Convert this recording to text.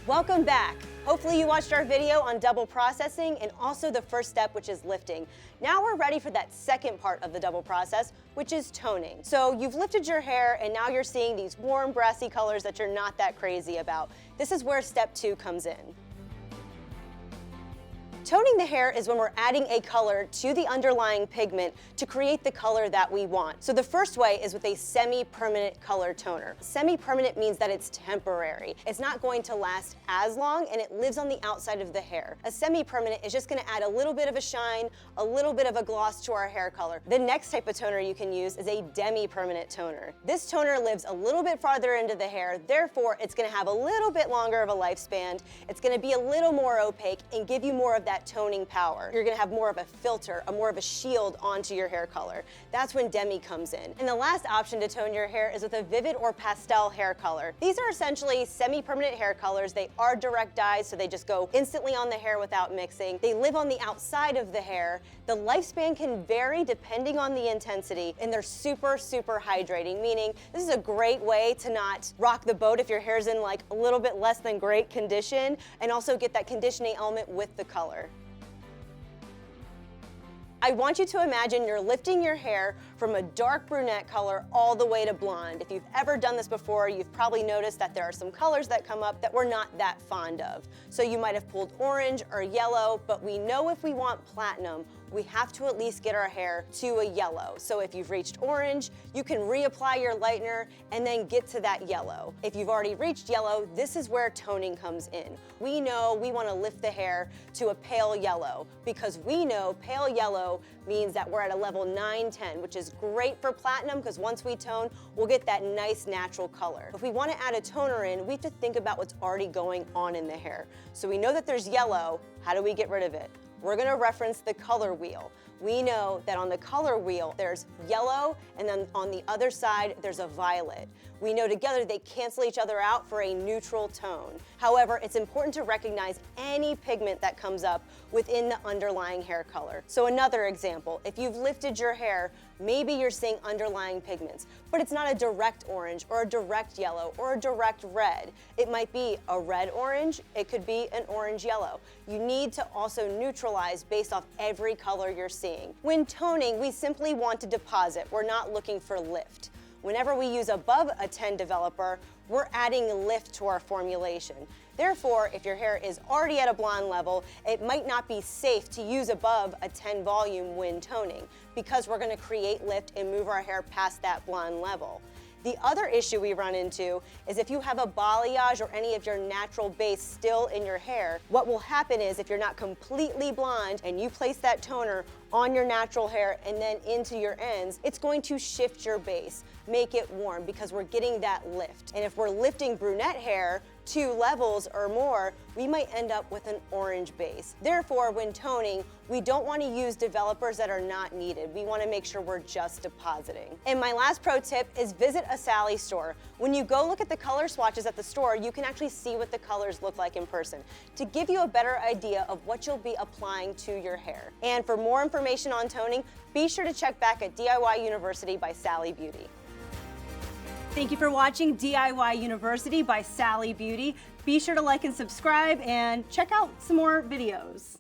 Welcome back. Hopefully you watched our video on double processing and also the first step, which is lifting. Now we're ready for that second part of the double process, which is toning. So you've lifted your hair and now you're seeing these warm, brassy colors that you're not that crazy about. This is where step 2 comes in. Toning the hair is when we're adding a color to the underlying pigment to create the color that we want. So the first way is with a semi-permanent color toner. Semi-permanent means that it's temporary. It's not going to last as long and it lives on the outside of the hair. A semi-permanent is just going to add a little bit of a shine, a little bit of a gloss to our hair color. The next type of toner you can use is a demi-permanent toner. This toner lives a little bit farther into the hair, therefore it's going to have a little bit longer of a lifespan. It's going to be a little more opaque and give you more of that toning power. You're gonna have more of a filter, more of a shield onto your hair color. That's when demi comes in. And the last option to tone your hair is with a vivid or pastel hair color. These are essentially semi-permanent hair colors. They are direct dyes, so they just go instantly on the hair without mixing. They live on the outside of the hair. The lifespan can vary depending on the intensity, and they're super, super hydrating, meaning this is a great way to not rock the boat if your hair's in like a little bit less than great condition, and also get that conditioning element with the color. I want you to imagine you're lifting your hair from a dark brunette color all the way to blonde. If you've ever done this before, you've probably noticed that there are some colors that come up that we're not that fond of. So you might have pulled orange or yellow, but we know if we want platinum, we have to at least get our hair to a yellow. So if you've reached orange, you can reapply your lightener and then get to that yellow. If you've already reached yellow, this is where toning comes in. We know we want to lift the hair to a pale yellow because we know pale yellow means that we're at a level 9-10, which is great for platinum because once we tone, we'll get that nice natural color. If we want to add a toner in, we have to think about what's already going on in the hair. So we know that there's yellow. How do we get rid of it? We're going to reference the color wheel. We know that on the color wheel, there's yellow, and then on the other side, there's a violet. We know together they cancel each other out for a neutral tone. However, it's important to recognize any pigment that comes up within the underlying hair color. So another example, if you've lifted your hair, maybe you're seeing underlying pigments, but it's not a direct orange or a direct yellow or a direct red. It might be a red orange, it could be an orange yellow. You need to also neutralize based off every color you're seeing. When toning, we simply want to deposit. We're not looking for lift. Whenever we use above a 10 developer, we're adding lift to our formulation. Therefore, if your hair is already at a blonde level, it might not be safe to use above a 10 volume when toning because we're going to create lift and move our hair past that blonde level. The other issue we run into is if you have a balayage or any of your natural base still in your hair, what will happen is if you're not completely blonde and you place that toner on your natural hair and then into your ends, it's going to shift your base, make it warm because we're getting that lift. And if we're lifting brunette hair 2 levels or more, we might end up with an orange base. Therefore, when toning, we don't want to use developers that are not needed. We want to make sure we're just depositing. And my last pro tip is visit a Sally store. When you go look at the color swatches at the store, you can actually see what the colors look like in person to give you a better idea of what you'll be applying to your hair. And for more information on toning, be sure to check back at DIY University by Sally Beauty. Thank you for watching DIY University by Sally Beauty. Be sure to like and subscribe and check out some more videos.